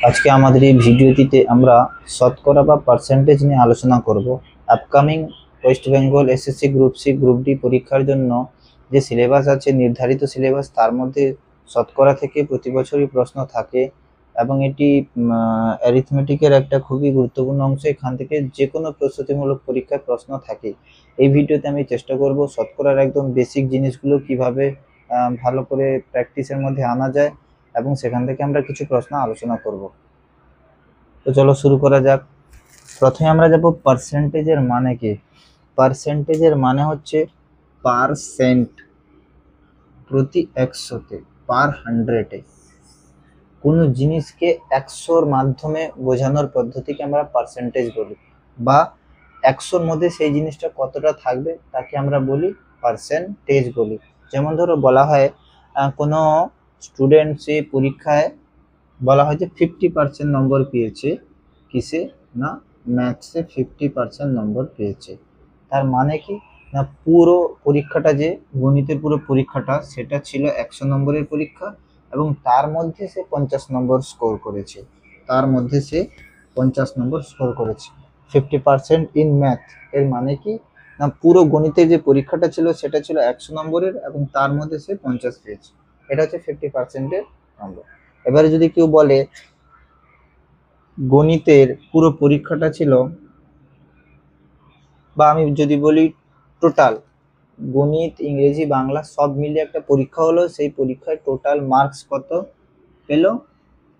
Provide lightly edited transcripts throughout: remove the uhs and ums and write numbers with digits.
আজকে আমাদের এই ভিডিওটিতে আমরা শতকরা বা পার্সেন্টেজ নিয়ে আলোচনা করব। Upcoming West Bengal SSC group C group D পরীক্ষার জন্য যে সিলেবাস আছে, নির্ধারিত সিলেবাস, তার মধ্যে শতকরা থেকে প্রতি বছরই প্রশ্ন থাকে এবং এটি অ্যারিথমেটিকের একটা খুবই গুরুত্বপূর্ণ অংশ। এখান থেকে যে কোনো প্রস্তুতিমূলক পরীক্ষায় প্রশ্ন থাকে। এই ভিডিওতে আমি চেষ্টা করব শতকরার একদম বেসিক জিনিসগুলো কিভাবে ভালো করে প্র্যাকটিসের মধ্যে আনা যায় এবং সেখান থেকে আমরা কিছু প্রশ্ন আলোচনা করব। তো চলো শুরু করা যাক। প্রথমে আমরা যাব পার্সেন্টেজের মানে কি। পার্সেন্টেজের মানে হচ্ছে পারসেন্ট, প্রতি একশোতে, পার হান্ড্রেডে। কোনো জিনিসকে একশোর মাধ্যমে বোঝানোর পদ্ধতিকে আমরা পার্সেন্টেজ বলি, বা একশোর মধ্যে সেই জিনিসটা কতটা থাকবে তাকে আমরা বলি পার্সেন্টেজ বলি। যেমন ধরো বলা হয় কোনো স্টুডেন্ট সে পরীক্ষায় বলা হয় যে 50% নম্বর পেয়েছে, কিসে না, ম্যাথসে 50% নম্বর পেয়েছে। তার মানে কি না, পুরো পরীক্ষাটা, যে গণিতের পুরো পরীক্ষাটা, সেটা ছিল 100 নম্বরের পরীক্ষা এবং তার মধ্যে সে 50 নম্বর স্কোর করেছে। তার মধ্যে সে 50 নম্বর স্কোর করেছে। 50% ইন ম্যাথ এর মানে কি না, পুরো গণিতের যে পরীক্ষাটা ছিল সেটা ছিল 100 নম্বরের এবং তার মধ্যে সে 50 পেয়েছে। এটা হচ্ছে 50%-এর নম্বর। এবারে যদি কেউ বলে গণিতের পুরো পরীক্ষাটা ছিল, বা আমি যদি বলি টোটাল গণিত, ইংরেজি, বাংলা সব মিলিয়ে একটা পরীক্ষা হলো, সেই পরীক্ষায় টোটাল মার্কস কত পেল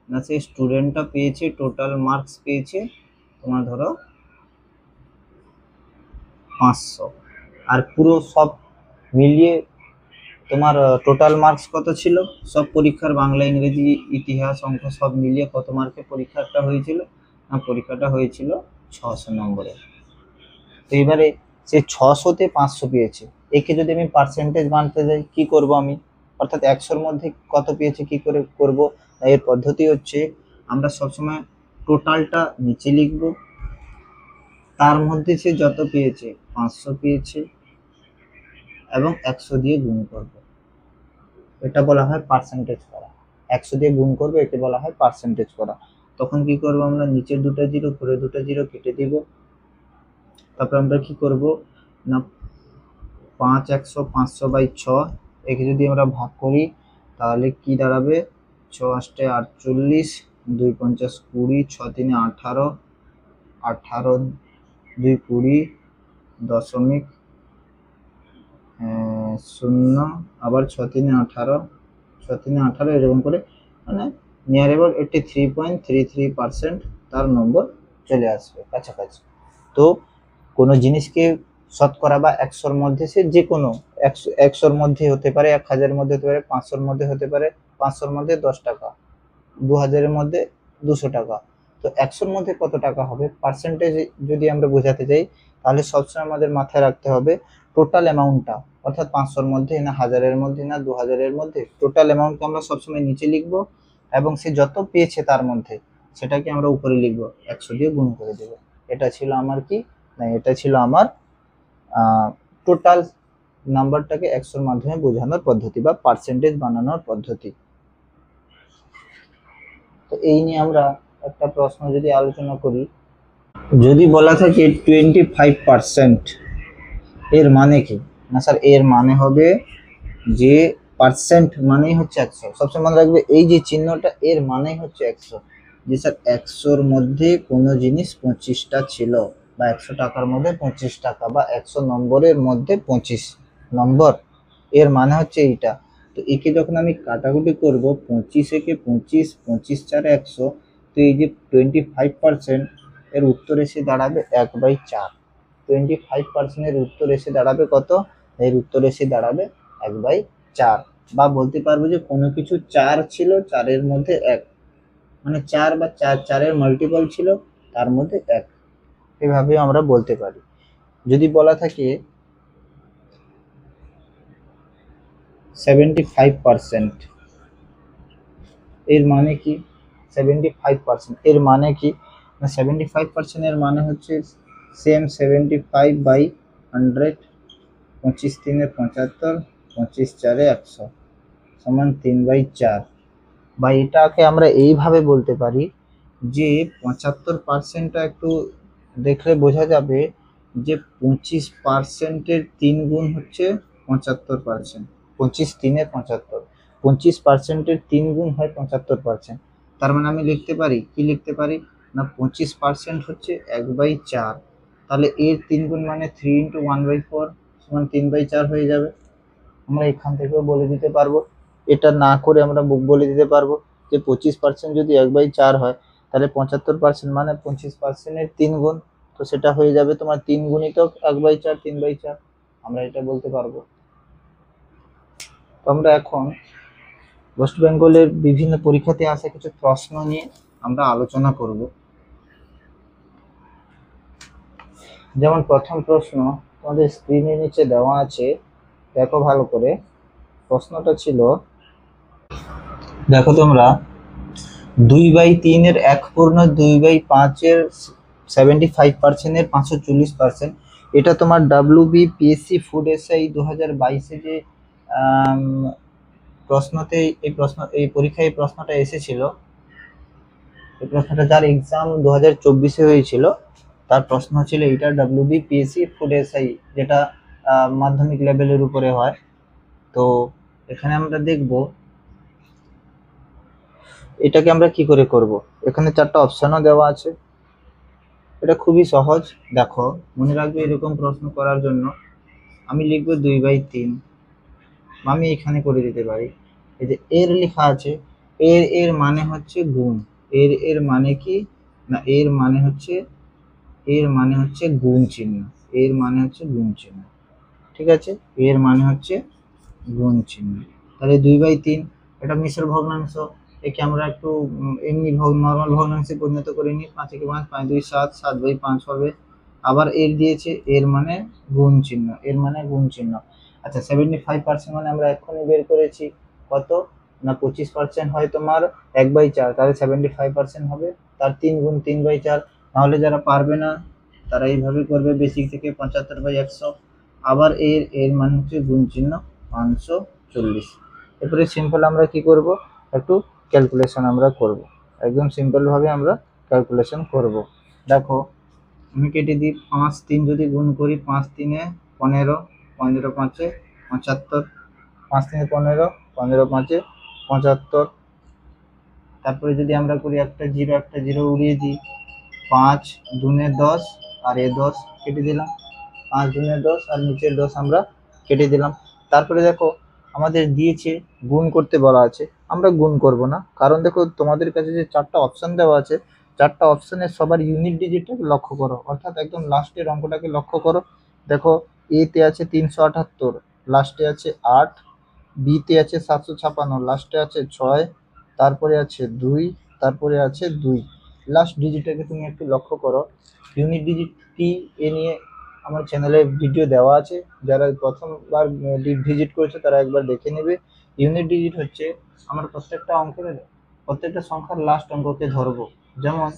না, সেই স্টুডেন্টটা পেয়েছে, টোটাল মার্কস পেয়েছে তোমার ধরো 500। আর পুরো সব মিলিয়ে তোমার টোটাল মার্কস কত ছিল, সব পরীক্ষার বাংলা, ইংরেজি, ইতিহাস, অঙ্ক সব মিলিয়ে কত মার্কের পরীক্ষাটা হয়েছিল না, পরীক্ষাটা হয়েছিল 600 নম্বরে। তো এবারে সে 600-তে 500 পেয়েছে, একে যদি আমি পার্সেন্টেজ মানতে যাই কি করব আমি, অর্থাৎ 100-র মধ্যে কত পেয়েছে কি করে করব। এর পদ্ধতি হচ্ছে আমরা সবসময় টোটালটা নিচে লিখব, তার মধ্যে সে যত পেয়েছে 500 পেয়েছে এবং 100 দিয়ে গুণ করব। এটা বলা হয় পার্সেন্টেজ করা। 100 দিয়ে গুণ করবো, একে বলা হয় পার্সেন্টেজ করা। তখন কি করব আমরা, নিচের দুটো জিরো, উপরে দুটো জিরো কেটে দিব। তারপর আমরা কি করব না, 5 100 500/6, একে যদি আমরা ভাগ করি তাহলে কি দাঁড়াবে, 6 8 48, 2 50 20, 6 3 18, 18 2 20, দশমিক 0, আবার 6 3 18, 6 3 18, এরকম করে মানে নিয়ার অ্যাবাউট 83.33% তার নম্বর চলে আসবে কাছাকাছি। তো কোনো জিনিসকে শতকরা বা 100-র মধ্যে, সে যে কোনো 100-র মধ্যে হতে পারে, 1000-এর মধ্যে হতে পারে, 500-র মধ্যে হতে পারে, 500-র মধ্যে 10 টাকা, 2000-এর মধ্যে 200 টাকা। তো 100-র মধ্যে কত টাকা হবে, পার্সেন্টেজ যদি আমরা বোঝাতে চাই তাহলে সবসময় আমাদের মাথায় রাখতে হবে টোটাল অ্যামাউন্টটা, অর্থাৎ 500-র মধ্যে না, 1000-এর মধ্যে না, 2000-এর মধ্যে, টোটাল অ্যামাউন্টকে আমরা সবসময় নিচে লিখব এবং সে যত পেয়েছে তার মধ্যে সেটাকে আমরা উপরে লিখব, 100 দিয়ে গুণ করে দেব। এটা ছিল আমার কি না, এটা ছিল আমার টোটাল নাম্বারটাকে 100-র মাধ্যমে বোঝানোর পদ্ধতি বা পার্সেন্টেজ বানানোর পদ্ধতি। তো এই নিয়ে আমরা একটা প্রশ্ন যদি আলোচনা করি, যদি বলা থাকে 25%, এর মানে কি না স্যার, এর মানে হবে যে পার্সেন্ট মানেই হচ্ছে 100। সবসময় মনে রাখবে এই যে চিহ্নটা, এর মানেই হচ্ছে 100। যে স্যার 100-র মধ্যে কোনো জিনিস 25টা ছিল, বা 100 টাকার মধ্যে 25 টাকা, বা 100 নম্বরের মধ্যে 25 নম্বর, এর মানে হচ্ছে এইটা। তো একে যখন আমি কাটাকুটি করব, 25 একে 25, 25 4 100, তো এই যে 25% এর উত্তর এসে দাঁড়াবে 1/4। 25% এর উত্তর এসে দাঁড়াবে কত, এর উত্তর এসে দাঁড়াবে 1/4। বা বলতে পারবো যে কোনো কিছু 4 ছিল, 4-এর মধ্যে 1, মানে 4 বা 4-4-এর মাল্টিপল ছিল, তার মধ্যে 1, এভাবে আমরা বলতে পারি। যদি বলা থাকে 75%, এর মানে কি, 75% এর মানে কি না, 75% এর মানে হচ্ছে সেম 75/100, 25 3 75, 25 4 100 সমান 3/4। বা এটাকে আমরা এইভাবে বলতে পারি যে 75%টা একটু দেখলে বোঝা যাবে যে 25%-এর 3 গুণ হচ্ছে 75%। 25 3 75, 25%-এর 3 গুণ হয় 75%। তার মানে আমি লিখতে পারি, কি লিখতে পারি না 25% হচ্ছে 1/4। তাহলে এর 3 গুণ মানে 3 × 1/4 সমান 3/4 হয়ে যাবে। আমরা এখান থেকেও বলে দিতে পারবো, এটা না করে আমরা বলে দিতে পারবো যে 25% যদি 1/4 হয় তাহলে 75% মানে 25%-এর 3 গুণ, তো সেটা হয়ে যাবে তোমার 3 গুণিতক 1/4, 3/4, আমরা এটা বলতে পারবো। তো আমরা এখন ওয়েস্ট বেঙ্গলের বিভিন্ন পরীক্ষাতে আসা কিছু প্রশ্ন নিয়ে আমরা আলোচনা করব। যেমন প্রথম প্রশ্ন তোমাদের স্ক্রিনের নিচে দেওয়া আছে, দেখো ভালো করে। প্রশ্নটা ছিল, দেখো তোমরা 2/3-এর 1/2, 2/5-এর 75%-এর 540%, এটা তোমার WBPSC ফুড এসআই 2022-এ যে প্রশ্নতে এই পরীক্ষায় এই প্রশ্নটা এসেছিল, এই প্রশ্নটা যার এক্সাম 2024-এ হয়েছিল তার প্রশ্ন ছিল এটা, WBPSC ফুড এসআই, যেটা মাধ্যমিক লেভেলের উপরে হয়। তো এখানে আমরা দেখব এটাকে আমরা কি করে করব। এখানে 4টা অপশনও দেওয়া আছে, এটা খুবই সহজ। দেখো মনে রাখবে, এরকম প্রশ্ন করার জন্য আমি লিখবো 2/3, আমি এখানে করে দিতে পারি। এই যে এর লেখা আছে, এর মানে হচ্ছে গুণ। এর মানে কি না, এর মানে হচ্ছে গুণ চিহ্ন। এর মানে হচ্ছে গুণ চিহ্ন, ঠিক আছে, এর মানে হচ্ছে গুণ চিহ্ন। তাহলে 2/3 এটা মিশ্র ভগ্নাংশ, একে আমরা একটু এমনি নর্মাল ভগ্নাংশে পরিণত করে নিই। 5 × 5 5 2 7, 7/5 হবে। আবার এর দিয়েছে, এর মানে গুণ চিহ্ন, এর মানে গুণ চিহ্ন। আচ্ছা 75% মানে আমরা এক্ষুনি বের করেছি কত না 25% হয় তোমার 1/4, তাহলে 75% হবে তার 3 গুণ 3/4। নাহলে যারা পারবে না তারা এইভাবে করবে, বেসিক থেকে 75/100। আবার এর মানে হচ্ছে গুণ চিহ্ন 540। এরপরে সিম্পল আমরা কি করব, একটু ক্যালকুলেশন আমরা করব, একদম সিম্পল ভাবে আমরা ক্যালকুলেশন করব। দেখো আমি কেটে দিই, 5 3 যদি গুণ করি, 5 3 15, 15 5 75, 5 3 15, 15 5 75। তারপরে যদি আমরা করি একটা জিরো উড়িয়ে দিই, 5 2 10 আর 10 কেটে দিলাম, 5 2 10 আর নিচের 10 আমরা কেটে দিলাম। তারপরে দেখো আমাদের দিয়েছে গুণ করতে বলা আছে, আমরা গুণ করব না, কারণ দেখো তোমাদের কাছে যে 4টা অপশন দেওয়া আছে, 4টা অপশনের সবার ইউনিট ডিজিটটাকে লক্ষ্য করো, অর্থাৎ একদম লাস্টের অঙ্কটাকে লক্ষ্য করো। দেখো এতে আছে 378, লাস্টে আছে 8, বিতে আছে 756, লাস্টে আছে 6, তারপরে আছে 2, তারপরে আছে 2। লাস্ট ডিজিটটাকে তুমি একটু লক্ষ্য করো। ইউনিট ডিজিট কি এ নিয়ে আমার চ্যানেলে ভিডিও দেওয়া আছে, যারা প্রথমবার ভিজিট করেছে তারা একবার দেখে নেবে। ইউনিট ডিজিট হচ্ছে আমার প্রত্যেকটা সংখ্যার লাস্ট অঙ্ককে ধরবো। যেমন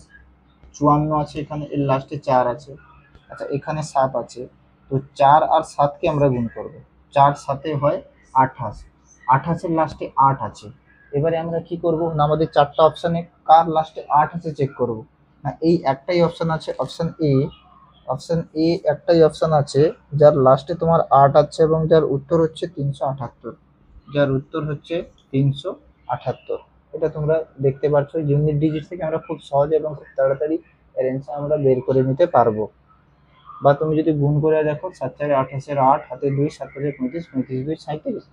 54 আছে, এখানে এর লাস্টে 4 আছে। আচ্ছা এখানে 7 আছে, তো 4 আর 7কে আমরা গুণ করব। 4 7 হয় 28, 28-এর লাস্টে 8 আছে। এবারে আমরা কি করব না, আমাদের 4টা অপশানে কার লাস্টে 8 আছে চেক করব। না এই একটাই অপশান আছে, অপশান এ একটাই অপশান আছে যার লাস্টে তোমার 8 আছে এবং যার উত্তর হচ্ছে 378, যার উত্তর হচ্ছে 378। এটা তোমরা দেখতে পাচ্ছ, ইউনিট ডিজিট থেকে আমরা খুব সহজে এবং খুব তাড়াতাড়ি এর অ্যান্সার আমরা বের করে নিতে পারবো। বা তুমি যদি গুণ করে দেখো, 7 4 28-এর 8, হাতে 2, 7 5 35, 35 2 37,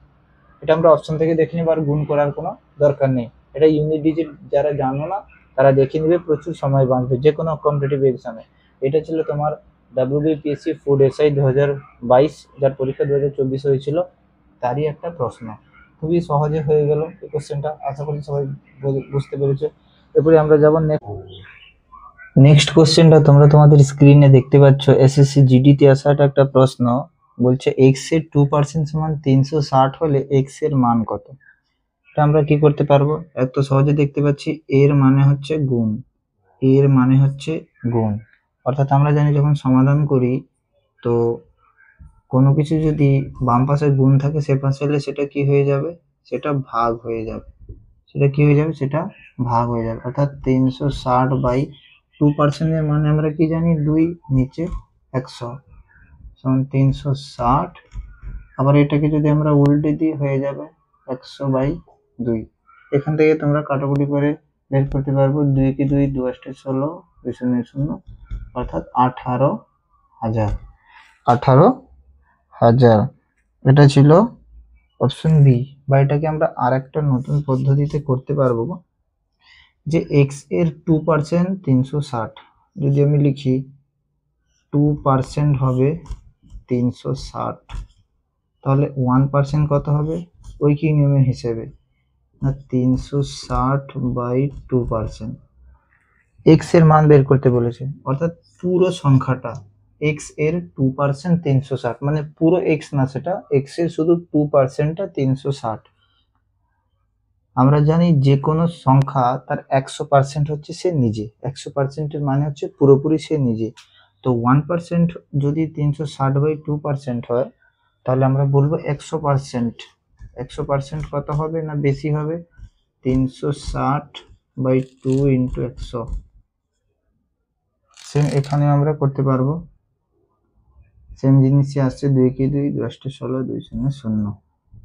এটা আমরা অপশন থেকে দেখে নিব, আর গুণ করার কোনো দরকার নেই। এটা ইউনিট ডিজিট যারা জানো না তারা দেখে নিবে, প্রচুর সময় বাঁচবে যে কোনো কম্পিটিটিভ এক্সামে। এটা ছিল তোমার WBPSC ফুড এসআই 2022, যার পরীক্ষা 2024 হয়েছিল, তারই একটা প্রশ্ন। খুবই সহজে হয়ে গেল এই কোশ্চেনটা, আশা করি সবাই বুঝতে পেরেছো। এরপরে আমরা যাব নেক্সট কোশ্চেনটা, তোমরা তোমাদের স্ক্রিনে দেখতে পাচ্ছ, এসএসসি জিডিতে আসা একটা প্রশ্ন। বলছে এক্স এর 2% সমান 360 হলে এক্স এর মান কত। এটা আমরা কি করতে পারবো, এত সহজে দেখতে পাচ্ছি, এর মানে হচ্ছে গুণ, এর মানে হচ্ছে গুণ। অর্থাৎ আমরা জানি যখন সমাধান করি, তো কোনো কিছু যদি বাম পাশে গুণ থাকে সে পাশে হলে সেটা কি হয়ে যাবে, সেটা ভাগ হয়ে যাবে, সেটা কি হয়ে যাবে, সেটা ভাগ হয়ে যাবে। অর্থাৎ 360/2% এর মানে আমরা কি জানি, 2 নিচে 100 সমান 360। আবার এটাকে যদি আমরা উল্টে দিই হয়ে যাবে 100/2। এখান থেকে তোমরা কাটাকুটি করে বের করতে পারবো, 2 কে 2, 2 8 16, 2 শূন্য 0, অর্থাৎ 18,000। 18,000 এটা ছিল অপশন বি। বা এটাকে আমরা আর একটা নতুন পদ্ধতিতে করতে পারবো, যে এক্স এর 2% 360। যদি আমি লিখি 2% হবে 360, তাহলে 1% কত হবে, ওই কি নিয়মের হিসেবে না, 360/2%। এক্স এর মান বের করতে বলেছে, অর্থাৎ পুরো সংখ্যাটা এক্স এর 2% 360, মানে পুরো এক্স না, সেটা এক্স এর শুধু 2%টা 360। আমরা জানি যে কোনো সংখ্যা তার 100% হচ্ছে সে নিজে, 100%-এর মানে হচ্ছে পুরোপুরি সে নিজে। তো 1% যদি 360/2% হয়, তাহলে আমরা বলবো 100%। 100% কত হবে না বেশি হবে, 360/2 ইন্টু 100। সেম এখানে আমরা করতে পারবো, সেম জিনিসই আসছে, 2 কে 2, 2 8 16, 2 শূন্য 0।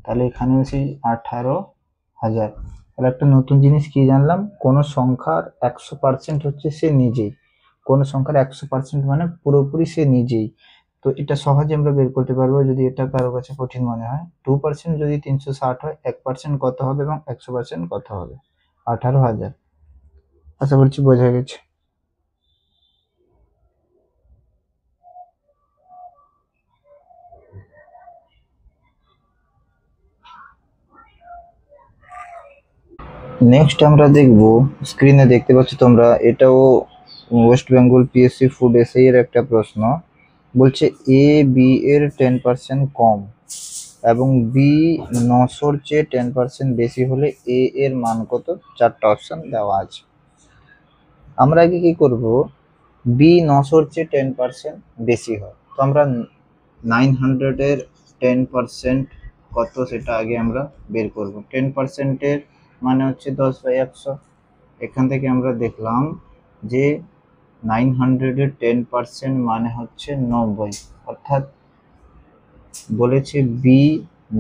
তাহলে এখানেও সেই 18,000। তাহলে একটা নতুন জিনিস কি জানলাম, কোন সংখ্যার 100% হচ্ছে সে নিজেই, কোন সংখ্যার 100% মানে পুরোপুরি সে নিজেই। তো এটা সহজে আমরা বের করতে পারবো যদি এটা কারো কাছে কঠিন মনে হয়। 2% যদি 360 হয়, 1% কত হবে এবং 100% কত হবে, 18,000। আশা করছি বোঝা গেছে। নেক্সট আমরা দেখব, স্ক্রিনে দেখতে পাচ্ছ তোমরা, এটাও West Bengal PSC food SI এর একটা প্রশ্ন। বলছে এ বি এর 10% কম এবং বি 900-র চেয়ে 10% বেশি হলে এ এর মান কত, 4টা অপশন দেওয়া আছে। আমরা আগে কি করব, বি 900-র চেয়ে 10% বেশি হয়, তো আমরা 900-এর 10% কত সেটা আগে আমরা বের করব। 10%-এর মানে হচ্ছে 10/100। এখান থেকে আমরা দেখলাম যে 900-এর 10% মানে হচ্ছে 90, অর্থাৎ বলেছে বি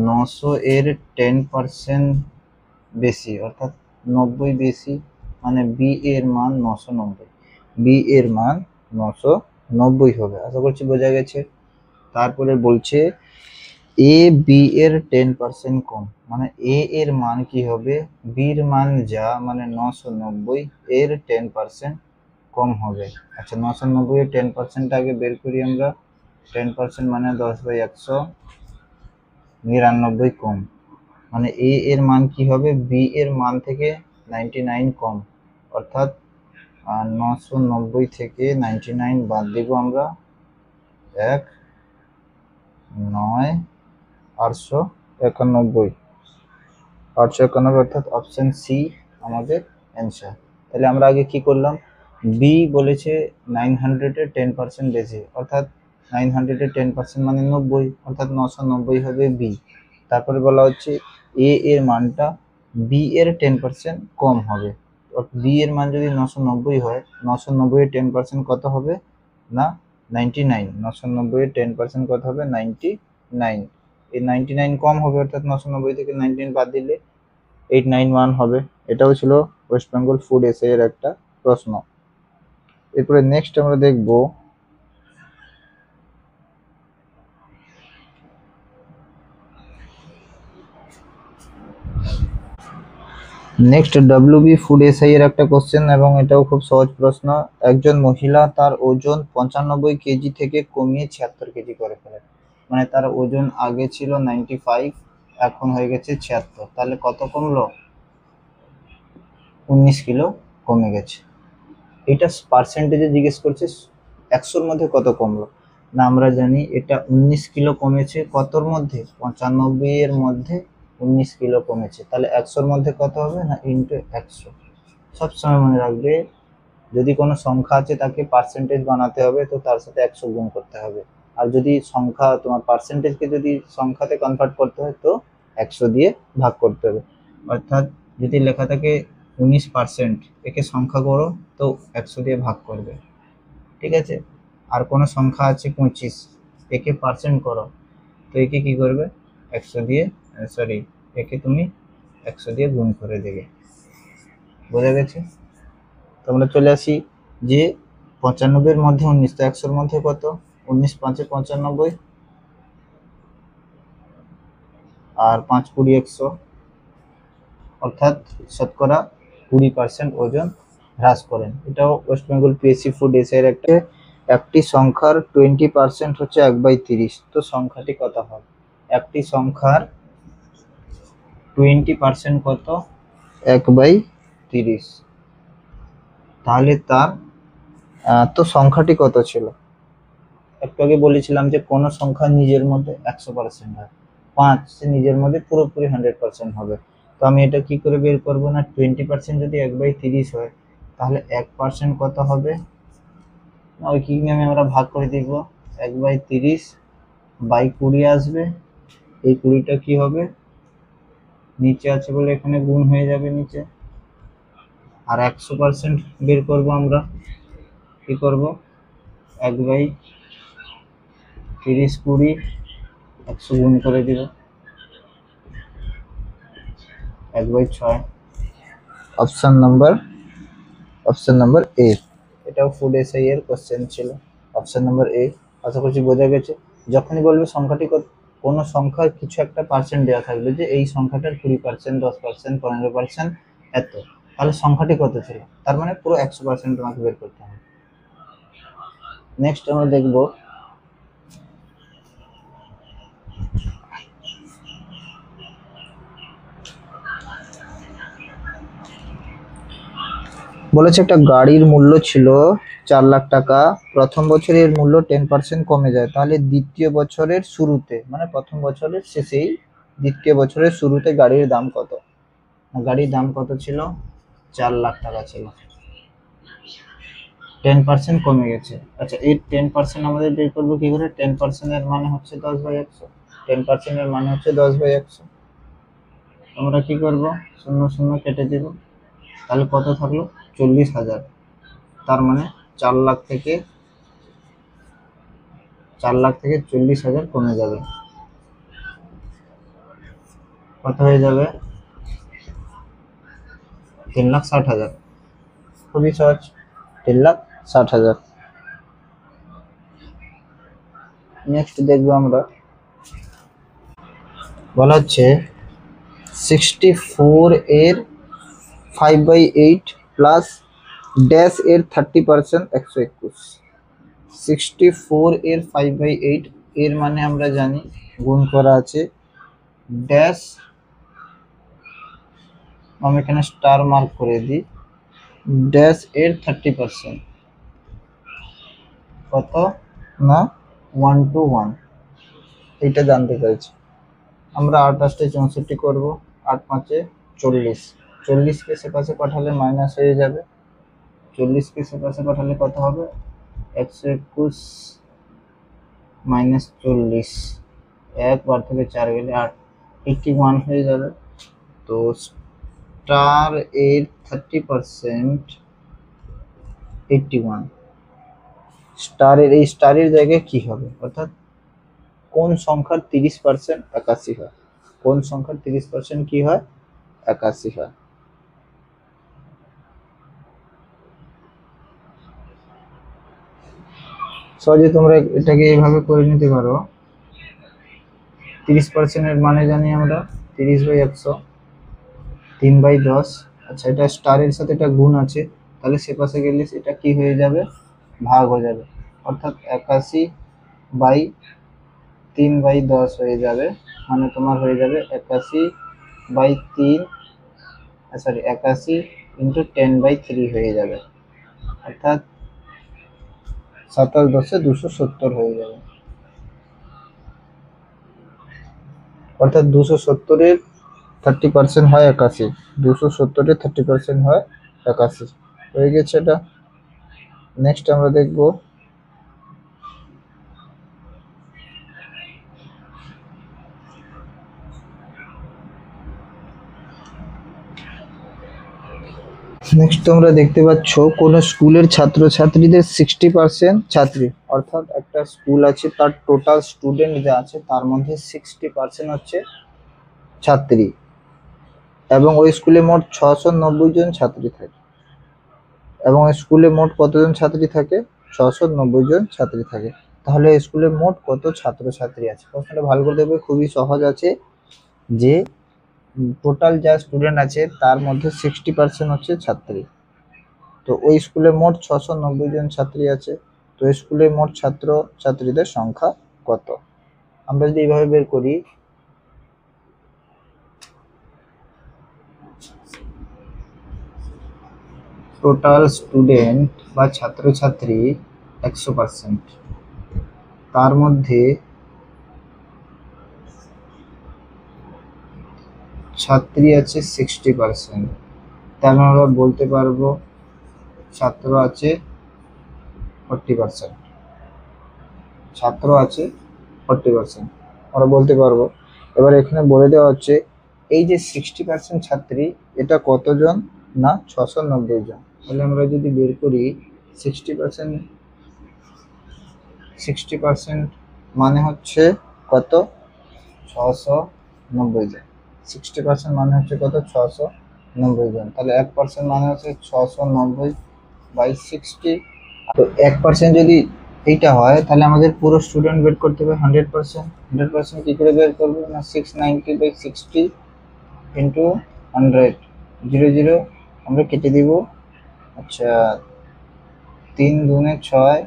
900-এর 10% বেশি, অর্থাৎ 90 বেশি, মানে বি এর মান 990। বি এর মান 990 হবে। আশা করছি বোঝা গেছে। তারপরে বলছে এ বি এর 10% কম, মানে এ এর মান কি হবে, বি এর মান যা, মানে 990 এর 10% কম হবে। আচ্ছা, 990 এর 10% আগে বের করি আমরা। 10% মানে 10/100, 99 কম, মানে এ এর মান কি হবে, বি এর মান থেকে 99 কম, অর্থাৎ 990 থেকে 99 বাদ দিব আমরা, 1 9 891, 891, অর্থাৎ অপশন সি আমাদের অ্যান্সার। তাহলে আমরা আগে কি করলাম, বি বলেছে 900-এর 10% বেশি, অর্থাৎ 900-এর 10% মানে 90, অর্থাৎ 990 হবে বি। তারপরে বলা হচ্ছে এ এর মানটা বি এর 10% কম হবে, বি এর মান যদি 990 হয়, 990-এর 10% কত হবে না 99, 990-এর 10% কত হবে 99। এই 99 কম হবে, অর্থাৎ 990 থেকে 99 বাদ দিলে 891 হবে। এটাও ছিল ওয়েস্ট বেঙ্গল ফুড এসআই এর একটা প্রশ্ন। এরপরে নেক্সট আমরা দেখব, নেক্সট ডব্লিউবি ফুড এসআই এর একটা কোশ্চেন, এবং এটাও খুব সহজ প্রশ্ন। একজন মহিলা তার ওজন 95 কেজি থেকে কমিয়ে 76 কেজি করে ফেলেন, মানে তার ওজন আগে ছিল 95, এখন হয়ে গেছে 76, তাহলে কত কমলো, 19 কিলো কমে গেছে। এটা পার্সেন্টেজে জিজ্ঞেস করছে, 100-র মধ্যে কত কমলো, না আমরা জানি এটা 19 কিলো কমেছে, কতর মধ্যে, 95 এর মধ্যে 19 কিলো কমেছে, তাহলে 100-র মধ্যে কত হবে না ইন্টু 100। সবসময় মনে রাখবে, যদি কোনো সংখ্যা আছে তাকে পার্সেন্টেজ বানাতে হবে, তো তার সাথে 100 গুণ করতে হবে। আর যদি সংখ্যা, তোমার পার্সেন্টেজকে যদি সংখ্যাতে কনভার্ট করতে হয়, তো 100 দিয়ে ভাগ করতে হবে। অর্থাৎ যদি লেখা থাকে 19%, একে সংখ্যা করো তো 100 দিয়ে ভাগ করবে, ঠিক আছে। আর কোনো সংখ্যা আছে 25, একে পার্সেন্ট করো তো একে কি করবে 100 দিয়ে, সরি, একে তুমি 100 দিয়ে গুণ করে দেবে। বোঝা গেছে? তো আমরা চলে আসি যে 95 মধ্যে 19, তো 100 মধ্যে কত, 19 5 95, আর 5 20 100, অর্থাৎ শতকরা 20% ওজন হ্রাস করেন। এটাও ওয়েস্ট বেঙ্গল পিএসসি ফুড এসআইয়ের একটি সংখ্যার 20% হচ্ছে 1/30, তো সংখ্যাটি কত হবে? একটি সংখ্যার 20% কত? 1/30। তাহলে তার তো সংখ্যাটি কত ছিল? একটু আগে বলেছিলাম যে কোনো সংখ্যা নিজের মধ্যে 100% হয়, 5 সে নিজের মধ্যে পুরোপুরি 100% হবে। তো আমি এটা কি করে বের করবো না, 20% যদি 1/30 হয় তাহলে 1% কত হবে, ওই কি নিয়মে আমরা ভাগ করে দিব, 1/30 বাই 20 আসবে, এই 20টা কি হবে, নিচে আছে বলে এখানে গুণ হয়ে যাবে নিচে। আর 100% বের করব আমরা, কি করব, 1/30 20 100 গুণ করে দিব, 1/6। অপশন নাম্বার এ, এটাও ফুড এসআই এর কোশ্চেন ছিল, অপশন নাম্বার এ। আশা করছি বোঝা গেছে। যখনই বলবে সংখ্যাটি কোনো সংখ্যার কিছু একটা পার্সেন্ট দেওয়া থাকবে যে এই সংখ্যাটার 20%, 10%, 15% এত, তাহলে সংখ্যাটি কত ছিল, তার মানে পুরো 100% তোমাকে বের করতে হবে। নেক্সট আমরা দেখব বলেছে একটা গাড়ির মূল্য ছিল 4 লাখ টাকা, প্রথম বছরে এর মূল্য 10% কমে যায়, তাহলে দ্বিতীয় বছরের শুরুতে, মানে প্রথম বছরের শেষেই দ্বিতীয় বছরের শুরুতে গাড়ির দাম কত? গাড়ির দাম কত ছিল? 4 লাখ টাকা ছিল, 10% কমে গেছে। আচ্ছা, এই 10% আমাদের বের করবো কি করে? 10% এর মানে হচ্ছে 10/100, 10% এর মানে হচ্ছে 10/100। আমরা কি করব, 0 0 কেটে দিব, তাহলে কত থাকলো? 40,000। তার মানে 4 লাখ থেকে 40,000 কমে যাবে, কত হয়ে যাবে? 3,60,000। খুবই সহজ, 3,60,000। নেক্সট দেখবো আমরা, বলা হচ্ছে 64 এর 5/8 প্লাস ড্যাশ এর 30% 121। 64 এর 5/8 এর মানে আমরা জানি গুণ করা আছে ড্যাশ, আমি এখানে স্টার মার্ক করে দিই, ড্যাশ এর 30% কত না 1 to 1, এটা জানতে চাইছি। আমরা 8 8 64 করবো, 8 5 40, 40কে সেপাশে পাঠালে মাইনাস হয়ে যাবে, 40কে সেপাশে পাঠালে কত হবে? 121 মাইনাস 40, 1 বার থেকে 4 গেলে 8, 81 হয়ে যাবে। তো স্টার এর 30% 81, স্টারের এই স্টারের জায়গায় কি হবে, অর্থাৎ কোন সংখ্যার 30% 81 হয়, কোন সংখ্যার 30% কি হয়, 81 হয়। সহজে তোমরা এটাকে এইভাবে করে নিতে পারো, 30% এর মানে জানি আমরা 30/100, 3/10। আচ্ছা, এটা স্টারের সাথে এটা গুণ আছে, তাহলে সে পাশে গেলে এটা কি হয়ে যাবে, ভাগ হয়ে যাবে, অর্থাৎ 81/3/10 হয়ে যাবে, মানে তোমার হয়ে যাবে 81/3, সরি 81 ইন্টু 10/3 হয়ে যাবে, অর্থাৎ 27 10 270 হয়ে যাবে, অর্থাৎ 270 এর 30% হয় 81, 270 এর 30% হয় 81, হয়ে গেছে এটা। নেক্সট আমরা দেখব নেক্সট তোমরা দেখতে পাচ্ছ কোন স্কুলের ছাত্রছাত্রীদের 60% ছাত্রী, অর্থাৎ একটা স্কুল আছে তার টোটাল স্টুডেন্ট যা আছে তার মধ্যে 60% হচ্ছে ছাত্রী, এবং ওই স্কুলে মোট 690 জন ছাত্রী থাকে। এবং ওই স্কুলে মোট কতজন ছাত্রী থাকে? 690 জন ছাত্রী থাকে। তাহলে স্কুলে মোট কত ছাত্রছাত্রী আছে? প্রশ্নটা ভালো করে দেখবে, খুবই সহজ আছে যে টোটাল যা স্টুডেন্ট আছে তার মধ্যে 60% হচ্ছে ছাত্রী। তো ওই স্কুলে মোট 690 জন ছাত্রী আছে। তো স্কুলে মোট ছাত্র ছাত্রীদের সংখ্যা কত? আমরা যদি এইভাবে বের করি, টোটাল স্টুডেন্ট বা ছাত্রছাত্রী 100%, তার মধ্যে ছাত্রী আছে 60%, তার মানে আমরা বলতে পারবো ছাত্র আছে 40%, ছাত্র আছে 40% আমরা বলতে পারবো। এবার এখানে বলে দেওয়া হচ্ছে এই যে 60% ছাত্রী, এটা কতজন? না 690 জন। তাহলে আমরা যদি বের করি 60% মানে হচ্ছে কত? 690 জন। 60% মানে হচ্ছে কত? 690 জন। তাহলে 1% মানে হচ্ছে 690/60। তো 1% যদি এইটা হয় তাহলে আমাদের পুরো স্টুডেন্ট বের করতে হবে 100%। 100% কি করে বের করবো? না 690/60 ইন্টু 100, 0 0 আমরা কেটে দিব। আচ্ছা, 3 দুনে 6,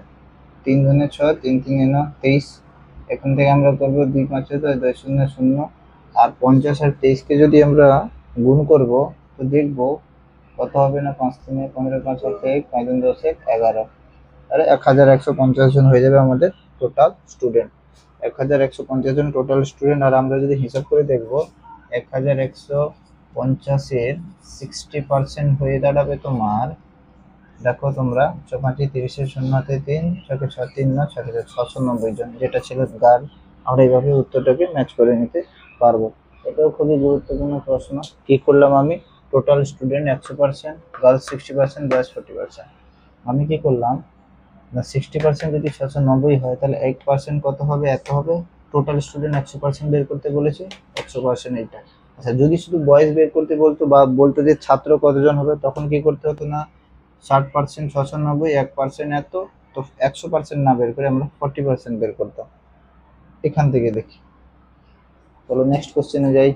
3 দুনে 6, 3 3 23। এখান থেকে আমরা করবো 2 5 2 0 0, আর 50 আর 23 কে যদি আমরা গুণ করব তো দেখবো কত হবে? না 5 3 15 5 1 5 2 10 11, আরে 1150 জন হয়ে যাবে আমাদের টোটাল স্টুডেন্ট। 1150 জন টোটাল স্টুডেন্ট। আর আমরা যদি হিসাব করে দেখবো 1150-এর 60% হয়ে দাঁড়াবে তোমার, দেখো তোমরা 5 5 30 0 হাতে 3 6 6 3 9 6 690 জন, যেটা ছিল গার্ল। আমরা এইভাবে উত্তরটাকে ম্যাচ করে নিতে পারবো। এটাও খুবই গুরুত্বপূর্ণ প্রশ্ন। কি করলাম আমি? Total student 100%, girls 60%, boys 40%। আমি কি করলাম না 60% যদি 690 হয় তাহলে 8% কত হবে? এত হবে। টোটাল স্টুডেন্ট 100% বের করতে বলেছে, 100% এইটা। আচ্ছা, যদি শুধু বয়েজ বের করতে বলতো বা বলতো যে ছাত্র কতজন হবে, তখন কি করতে হতো? না 60% 690, 1% এত, তো 100% না বের করে আমরা 40% বের করতাম। এখান থেকে দেখি। চলো নেক্সট কোশ্চেনে যাই।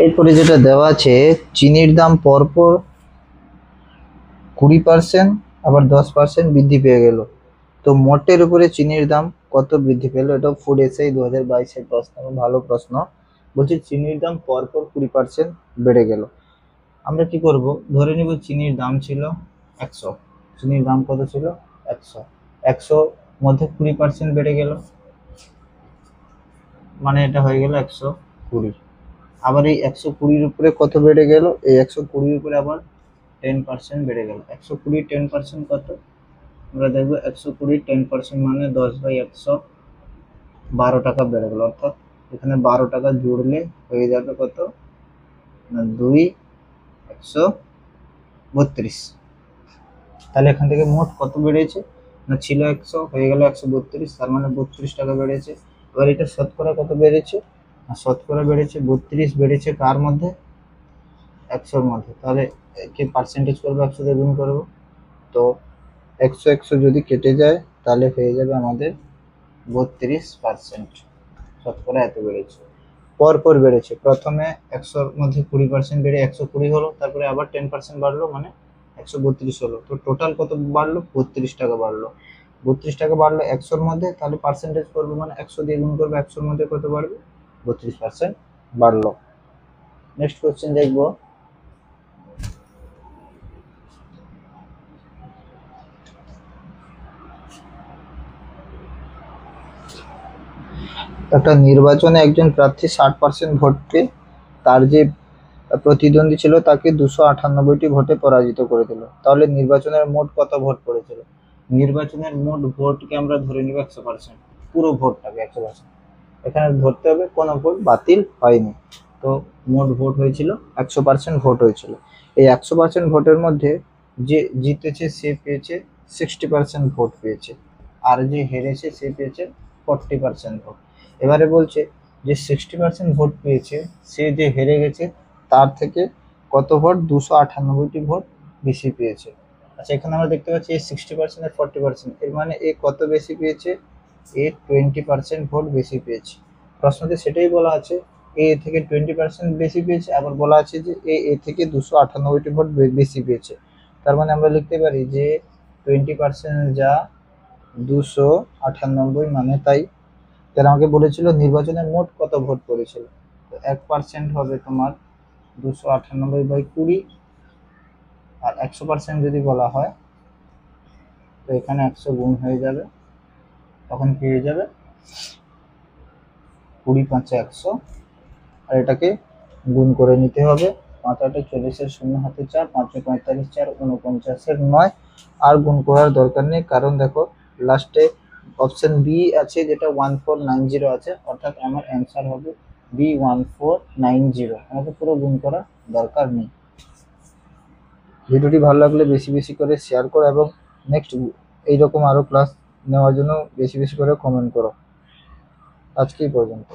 এরপরে যেটা দেওয়া আছে, চিনির দাম পরপর 20% আবার 10% বৃদ্ধি পেয়ে গেল, তো মোটের উপরে চিনির দাম কত বৃদ্ধি পেল? এটা ফুড এসআই 2022-এর প্রশ্ন, ভালো প্রশ্ন। বলছি চিনির দাম পরপর 20% বেড়ে গেল। আমরা কি করব? ধরে নিব চিনির দাম ছিল 100। চিনির দাম কত ছিল? 100। 100 মধ্যে 20% বেড়ে গেল, মানে এটা হয়ে গেল 120। আবার এই 120-র উপরে কত বেড়ে গেল? এই 120-র উপরে আবার 10% বেড়ে গেল। 120 10% কত? আমরা দেখবো 120 10% মানে 10/100, 12 টাকা বেড়ে গেল। অর্থাৎ এখানে 12 টাকা জুড়লে হয়ে যাবে কত? না 2 132। তাহলে এখান থেকে মোট কত বেড়েছে? না ছিল 100, হয়ে গেল 132, তার মানে 32 টাকা বেড়েছে। এবার এটা শতকরা কত বেড়েছে? না শতকরা বেড়েছে 32, বেড়েছে কার মধ্যে? 100-র মধ্যে। তাহলে কি পার্সেন্টেজ করবো? 100 দিয়ে গুণ করবো। তো 100 100 যদি কেটে যায় তাহলে হয়ে যাবে আমাদের 32%। শতকরা এত বেড়েছে, পরপর বেড়েছে। প্রথমে 100-র মধ্যে 20% বেড়ে 120 হলো, তারপরে আবার 10% বাড়লো, মানে 132 হলো। তো টোটাল কত বাড়লো? 32 টাকা বাড়লো। 32 টাকা বাড়লো 100-র মধ্যে, তাহলে পার্সেন্টেজ করবো মানে 100 দিয়ে গুণ করবো। 100-র মধ্যে কত বাড়বে? 32% বাড়লো। নেক্সট কোশ্চেন দেখবো। একটা নির্বাচনে একজন প্রার্থী 60% ভোট পেয়ে তার যে প্রতিদ্বন্দ্বী ছিল তাকে 298টি ভোটে পরাজিত করে দিল। তাহলে নির্বাচনের মোট কত ভোট পড়েছিল? নির্বাচনের মোট ভোটকে আমরা ধরে নিব 100%, পুরো ভোটটাকে 100%। এখানে ধরতে হবে কোনো ভোট বাতিল হয়নি। তো মোট ভোট হয়েছিল 100% ভোট হয়েছিল। এই 100% ভোটের মধ্যে যে জিতেছে সে পেয়েছে 60% ভোট পেয়েছে, আর যে হেরেছে সে পেয়েছে 40% ভোট। এবারে বলছে যে 60% ভোট পেয়েছে সে যে হেরে গেছে তার থেকে কত ভোট, 298টি ভোট বেশি পেয়েছে। আচ্ছা, এখানে আমরা দেখতে পাচ্ছি এই 60% আর 40%, এর মানে এ কত বেশি পেয়েছে, এ 20% ভোট বেশি পেয়েছে। প্রশ্নতে সেটাই বলা আছে, এ থেকে 20% বেশি পেয়েছে, আবার বলা আছে যে এ থেকে 298টি ভোট বেশি পেয়েছে। তার মানে আমরা লিখতে পারি যে 20% যা 298 মানে তাই। তাহলে আমাকে বলেছিল নির্বাচনে মোট কত ভোট পড়েছিল, তো 1% হবে তোমার 298/20, আর 100% যদি বলা হয় তো এখানে 100 গুণ হয়ে যাবে, তখন কি হয়ে যাবে 20 5 100, আর এটাকে গুণ করে নিতে হবে। 5 8 40, 0 হাতে 4, 5 45, 4 49, 9। আর গুণ করার দরকার নেই, কারণ দেখো লাস্টে অপশন বি আছে যেটা 1490 আছে, অর্থাৎ আমার অ্যান্সার হবে বি 1490। আমাকে পুরো গুণ করার দরকার নেই। ভিডিওটি ভালো লাগলে বেশি বেশি করে শেয়ার করো, এবং নেক্সট এইরকম আরও ক্লাস নেওয়ার জন্য বেশি বেশি করে কমেন্ট করো। আজকে এই পর্যন্ত।